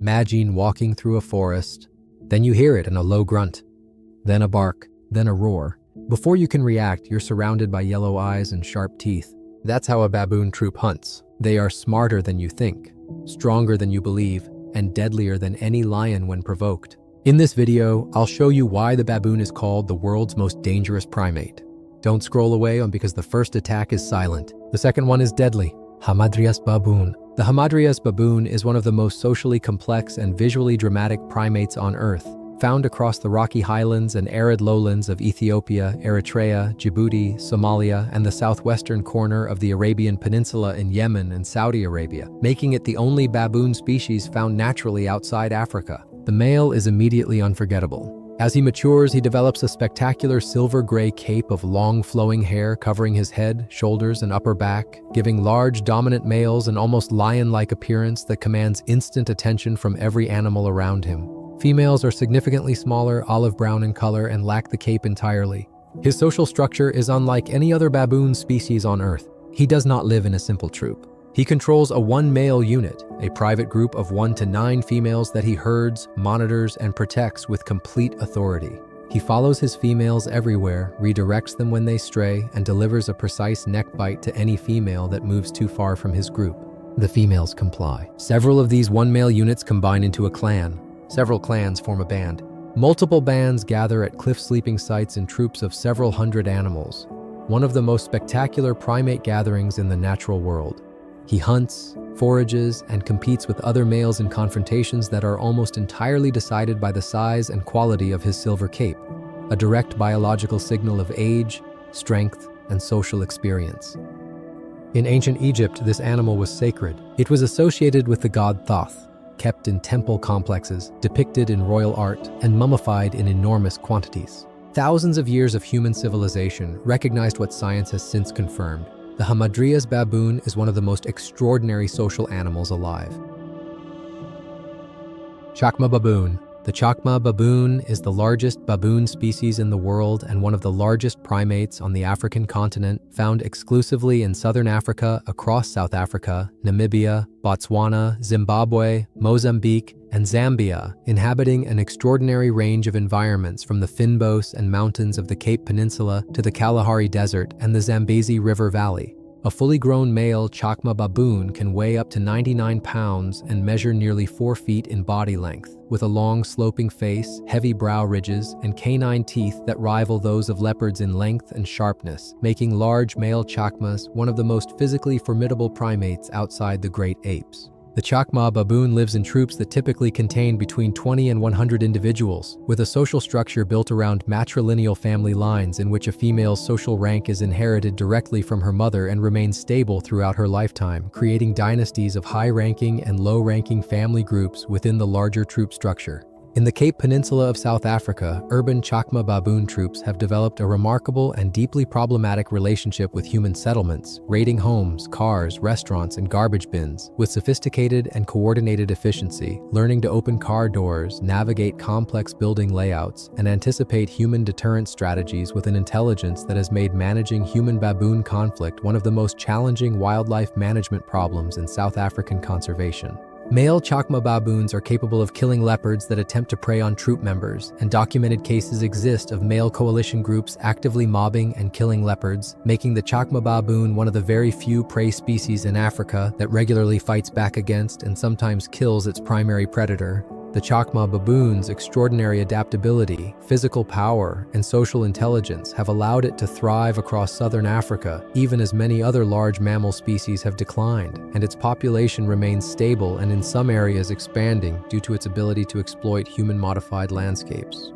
Imagine walking through a forest. Then you hear it in a low grunt, then a bark, then a roar. Before you can react, you're surrounded by yellow eyes and sharp teeth. That's how a baboon troop hunts. They are smarter than you think, stronger than you believe, and deadlier than any lion when provoked. In this video, I'll show you why the baboon is called the world's most dangerous primate. Don't scroll away because the first attack is silent. The second one is deadly. Hamadryas baboon. The Hamadryas baboon is one of the most socially complex and visually dramatic primates on Earth, found across the rocky highlands and arid lowlands of Ethiopia, Eritrea, Djibouti, Somalia, and the southwestern corner of the Arabian Peninsula in Yemen and Saudi Arabia, making it the only baboon species found naturally outside Africa. The male is immediately unforgettable. As he matures, he develops a spectacular silver-gray cape of long flowing hair covering his head, shoulders, and upper back, giving large dominant males an almost lion-like appearance that commands instant attention from every animal around him. Females are significantly smaller, olive brown in color, and lack the cape entirely. His social structure is unlike any other baboon species on Earth. He does not live in a simple troop. He controls a one-male unit, a private group of 1 to 9 females that he herds, monitors, and protects with complete authority. He follows his females everywhere, redirects them when they stray, and delivers a precise neck bite to any female that moves too far from his group. The females comply. Several of these one-male units combine into a clan. Several clans form a band. Multiple bands gather at cliff sleeping sites in troops of several hundred animals, one of the most spectacular primate gatherings in the natural world. He hunts, forages, and competes with other males in confrontations that are almost entirely decided by the size and quality of his silver cape, a direct biological signal of age, strength, and social experience. In ancient Egypt, this animal was sacred. It was associated with the god Thoth, kept in temple complexes, depicted in royal art, and mummified in enormous quantities. Thousands of years of human civilization recognized what science has since confirmed. The Hamadryas baboon is one of the most extraordinary social animals alive. Chacma baboon. The Chacma baboon is the largest baboon species in the world and one of the largest primates on the African continent, found exclusively in southern Africa, across South Africa, Namibia, Botswana, Zimbabwe, Mozambique, and Zambia, inhabiting an extraordinary range of environments from the Fynbos and mountains of the Cape Peninsula to the Kalahari Desert and the Zambezi River Valley. A fully grown male Chacma baboon can weigh up to 99 pounds and measure nearly 4 feet in body length, with a long sloping face, heavy brow ridges, and canine teeth that rival those of leopards in length and sharpness, making large male Chacmas one of the most physically formidable primates outside the great apes. The Chacma baboon lives in troops that typically contain between 20 and 100 individuals, with a social structure built around matrilineal family lines in which a female's social rank is inherited directly from her mother and remains stable throughout her lifetime, creating dynasties of high-ranking and low-ranking family groups within the larger troop structure. In the Cape Peninsula of South Africa, urban Chacma baboon troops have developed a remarkable and deeply problematic relationship with human settlements, raiding homes, cars, restaurants, and garbage bins. With sophisticated and coordinated efficiency, learning to open car doors, navigate complex building layouts, and anticipate human deterrent strategies with an intelligence that has made managing human-baboon conflict one of the most challenging wildlife management problems in South African conservation. Male Chacma baboons are capable of killing leopards that attempt to prey on troop members, and documented cases exist of male coalition groups actively mobbing and killing leopards, making the Chacma baboon one of the very few prey species in Africa that regularly fights back against and sometimes kills its primary predator. The Chacma baboon's extraordinary adaptability, physical power, and social intelligence have allowed it to thrive across southern Africa, even as many other large mammal species have declined, and its population remains stable and in some areas expanding due to its ability to exploit human-modified landscapes.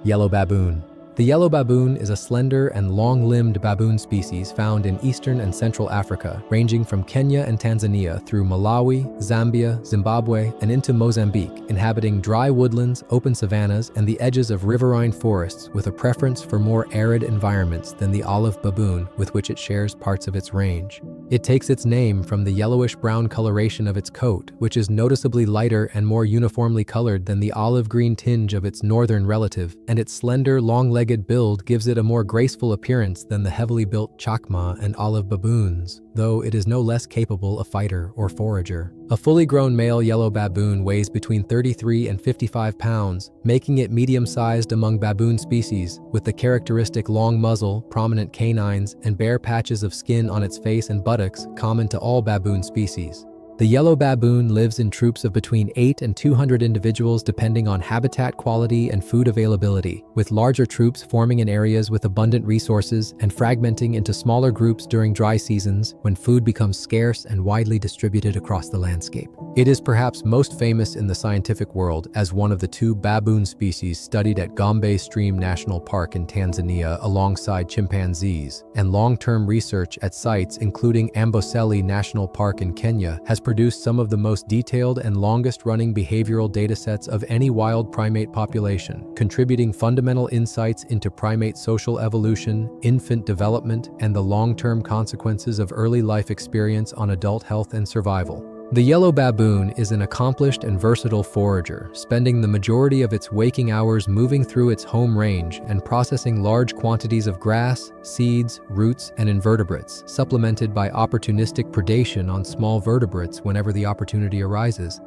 Yellow baboon. The yellow baboon is a slender and long-limbed baboon species found in eastern and central Africa, ranging from Kenya and Tanzania through Malawi, Zambia, Zimbabwe, and into Mozambique, inhabiting dry woodlands, open savannas, and the edges of riverine forests with a preference for more arid environments than the olive baboon with which it shares parts of its range. It takes its name from the yellowish-brown coloration of its coat, which is noticeably lighter and more uniformly colored than the olive-green tinge of its northern relative, and its slender, long-legged build gives it a more graceful appearance than the heavily built Chacma and olive baboons, though it is no less capable a fighter or forager. A fully grown male yellow baboon weighs between 33 and 55 pounds, making it medium-sized among baboon species, with the characteristic long muzzle, prominent canines, and bare patches of skin on its face and buttocks common to all baboon species. The yellow baboon lives in troops of between 8 and 200 individuals depending on habitat quality and food availability, with larger troops forming in areas with abundant resources and fragmenting into smaller groups during dry seasons when food becomes scarce and widely distributed across the landscape. It is perhaps most famous in the scientific world as one of the 2 baboon species studied at Gombe Stream National Park in Tanzania alongside chimpanzees, and long-term research at sites including Amboseli National Park in Kenya has produced some of the most detailed and longest-running behavioral datasets of any wild primate population, contributing fundamental insights into primate social evolution, infant development, and the long-term consequences of early life experience on adult health and survival. The yellow baboon is an accomplished and versatile forager, spending the majority of its waking hours moving through its home range and processing large quantities of grass, seeds, roots, and invertebrates, supplemented by opportunistic predation on small vertebrates whenever the opportunity arises.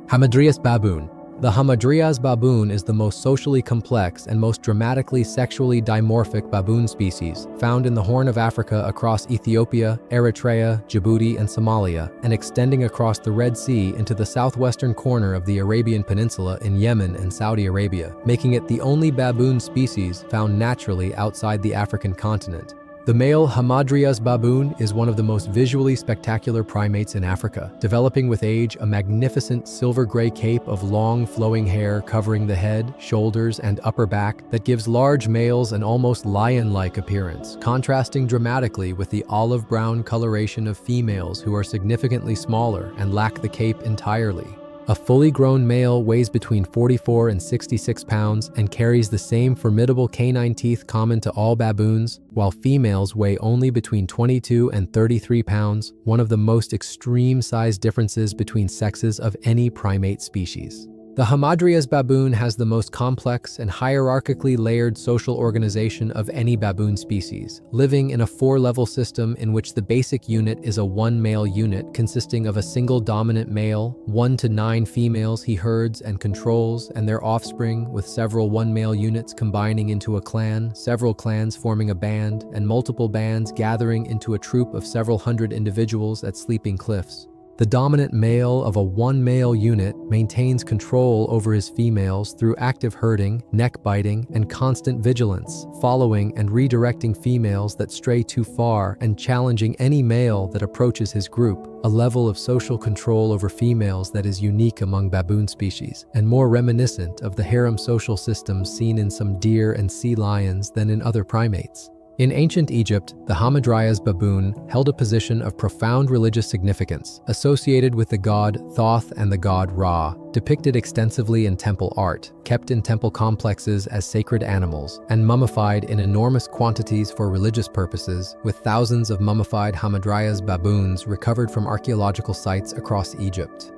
Hamadryas baboon. The Hamadryas baboon is the most socially complex and most dramatically sexually dimorphic baboon species, found in the Horn of Africa across Ethiopia, Eritrea, Djibouti, and Somalia, and extending across the Red Sea into the southwestern corner of the Arabian Peninsula in Yemen and Saudi Arabia, making it the only baboon species found naturally outside the African continent. The male Hamadryas baboon is one of the most visually spectacular primates in Africa, developing with age a magnificent silver-gray cape of long, flowing hair covering the head, shoulders, and upper back that gives large males an almost lion-like appearance, contrasting dramatically with the olive-brown coloration of females who are significantly smaller and lack the cape entirely. A fully grown male weighs between 44 and 66 pounds and carries the same formidable canine teeth common to all baboons, while females weigh only between 22 and 33 pounds, one of the most extreme size differences between sexes of any primate species. The Hamadryas baboon has the most complex and hierarchically layered social organization of any baboon species, living in a 4-level system in which the basic unit is a 1-male unit consisting of a single dominant male, 1 to 9 females he herds and controls, and their offspring, with several 1-male units combining into a clan, several clans forming a band, and multiple bands gathering into a troop of several hundred individuals at sleeping cliffs. The dominant male of a 1-male unit maintains control over his females through active herding, neck-biting, and constant vigilance, following and redirecting females that stray too far and challenging any male that approaches his group, a level of social control over females that is unique among baboon species, and more reminiscent of the harem social systems seen in some deer and sea lions than in other primates. In ancient Egypt, the Hamadryas baboon held a position of profound religious significance, associated with the god Thoth and the god Ra, depicted extensively in temple art, kept in temple complexes as sacred animals, and mummified in enormous quantities for religious purposes, with thousands of mummified Hamadryas baboons recovered from archaeological sites across Egypt.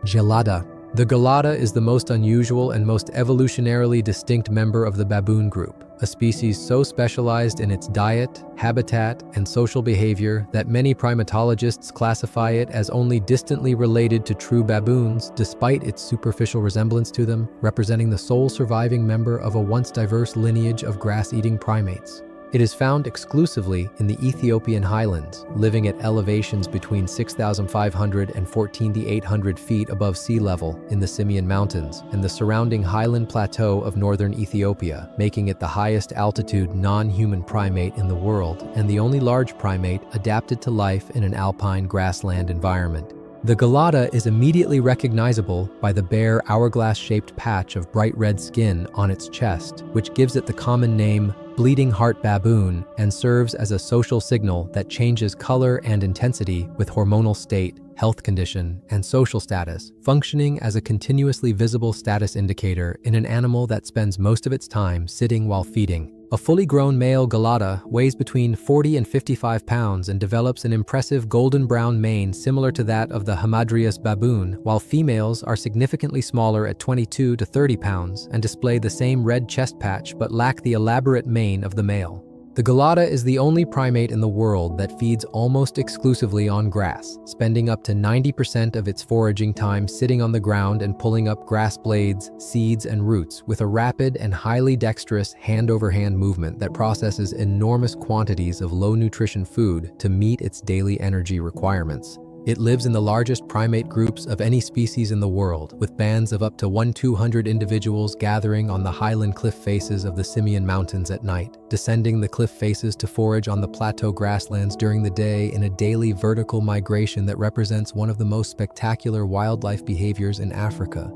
Gelada. The gelada is the most unusual and most evolutionarily distinct member of the baboon group, a species so specialized in its diet, habitat, and social behavior that many primatologists classify it as only distantly related to true baboons, despite its superficial resemblance to them, representing the sole surviving member of a once diverse lineage of grass-eating primates. It is found exclusively in the Ethiopian highlands, living at elevations between 6,500 and 14,800 feet above sea level in the Simien Mountains and the surrounding highland plateau of northern Ethiopia, making it the highest altitude non-human primate in the world and the only large primate adapted to life in an alpine grassland environment. The gelada is immediately recognizable by the bare hourglass-shaped patch of bright red skin on its chest, which gives it the common name bleeding heart baboon and serves as a social signal that changes color and intensity with hormonal state, health condition, and social status, functioning as a continuously visible status indicator in an animal that spends most of its time sitting while feeding. A fully grown male gelada weighs between 40 and 55 pounds and develops an impressive golden brown mane similar to that of the Hamadryas baboon, while females are significantly smaller at 22 to 30 pounds and display the same red chest patch but lack the elaborate mane of the male. The gelada is the only primate in the world that feeds almost exclusively on grass, spending up to 90% of its foraging time sitting on the ground and pulling up grass blades, seeds, and roots with a rapid and highly dexterous hand-over-hand movement that processes enormous quantities of low-nutrition food to meet its daily energy requirements. It lives in the largest primate groups of any species in the world, with bands of up to 1,200 individuals gathering on the highland cliff faces of the Simeon Mountains at night, descending the cliff faces to forage on the plateau grasslands during the day in a daily vertical migration that represents one of the most spectacular wildlife behaviors in Africa.